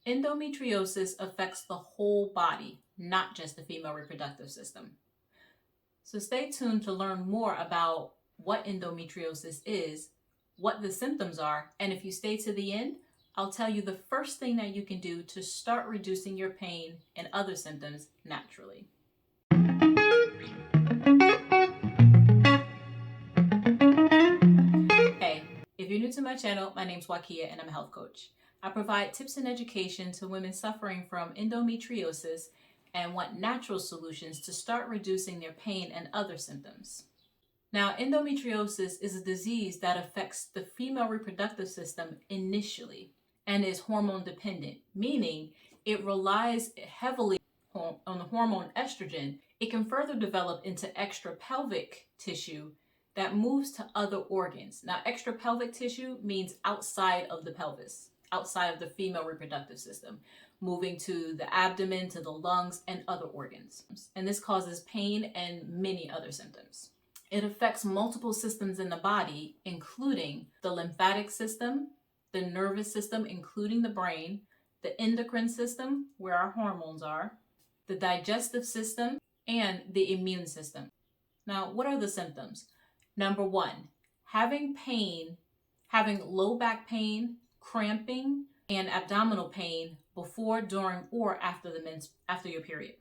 Endometriosis affects the whole body, not just the female reproductive system. So stay tuned to learn more about what endometriosis is, what the symptoms are, and if you stay to the end, I'll tell you the first thing that you can do to start reducing your pain and other symptoms naturally. Hey, if you're new to my channel, my name's Wakia and I'm a health coach. I provide tips and education to women suffering from endometriosis and want natural solutions to start reducing their pain and other symptoms. Now, endometriosis is a disease that affects the female reproductive system initially and is hormone dependent, meaning it relies heavily on the hormone estrogen. It can further develop into extrapelvic tissue that moves to other organs. Now, extrapelvic tissue means outside of the pelvis, outside of the female reproductive system, moving to the abdomen, to the lungs, and other organs. And this causes pain and many other symptoms. It affects multiple systems in the body, including the lymphatic system, the nervous system, including the brain, the endocrine system, where our hormones are, the digestive system, and the immune system. Now, what are the symptoms? Number 1, having pain, having low back pain, cramping, and abdominal pain before, during, or after your period.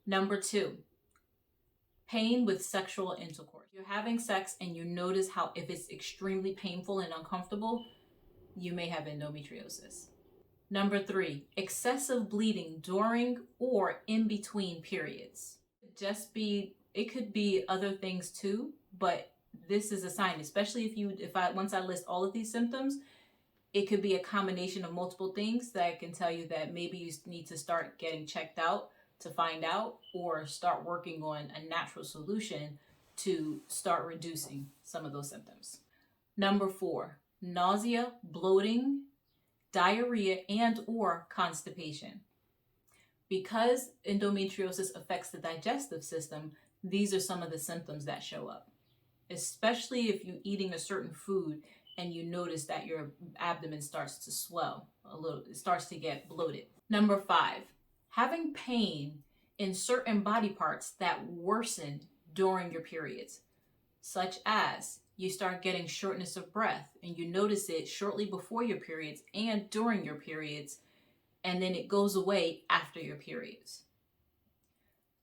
Number 2, pain with sexual intercourse. You're having sex and you notice how if it's extremely painful and uncomfortable, you may have endometriosis. Number 3, excessive bleeding during or in between periods. It could be other things too, but this is a sign, especially once I list all of these symptoms, it could be a combination of multiple things that can tell you that maybe you need to start getting checked out to find out, or start working on a natural solution to start reducing some of those symptoms. Number 4, nausea, bloating, diarrhea, and or constipation. Because endometriosis affects the digestive system, these are some of the symptoms that show up, especially if you're eating a certain food and you notice that your abdomen starts to swell a little, it starts to get bloated. Number 5, having pain in certain body parts that worsen during your periods, such as you start getting shortness of breath and you notice it shortly before your periods and during your periods, and then it goes away after your periods.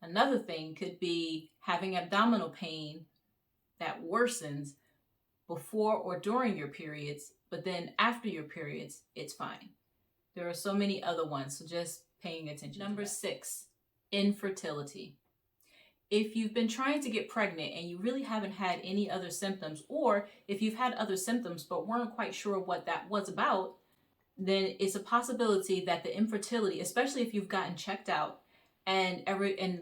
Another thing could be having abdominal pain that worsens before or during your periods, but then after your periods, it's fine. There are so many other ones, so just paying attention. Number 6, infertility. If you've been trying to get pregnant and you really haven't had any other symptoms, or if you've had other symptoms but weren't quite sure what that was about, then it's a possibility that the infertility, especially if you've gotten checked out and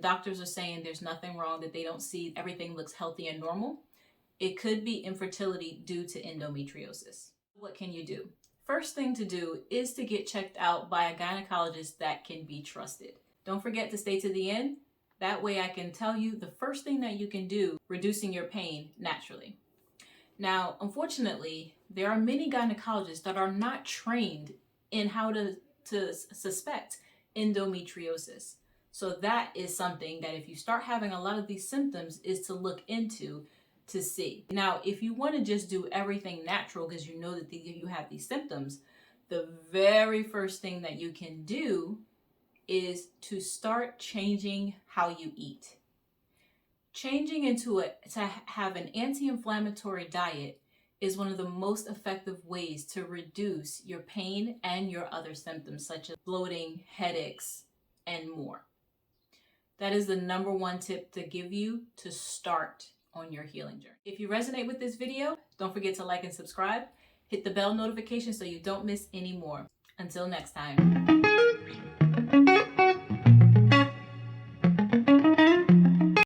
doctors are saying there's nothing wrong, that they don't see, everything looks healthy and normal, it could be infertility due to endometriosis. What can you do? First thing to do is to get checked out by a gynecologist that can be trusted. Don't forget to stay to the end. That way I can tell you the first thing that you can do, reducing your pain naturally. Now, unfortunately, there are many gynecologists that are not trained in how to suspect endometriosis. So that is something that if you start having a lot of these symptoms is to look into to see. Now, if you want to just do everything natural because you know that you have these symptoms, the very first thing that you can do is to start changing how you eat. Changing to have an anti-inflammatory diet is one of the most effective ways to reduce your pain and your other symptoms such as bloating, headaches, and more. That is the number 1 tip to give you to start on your healing journey. If you resonate with this video, don't forget to like and subscribe. Hit the bell notification so you don't miss any more. Until next time.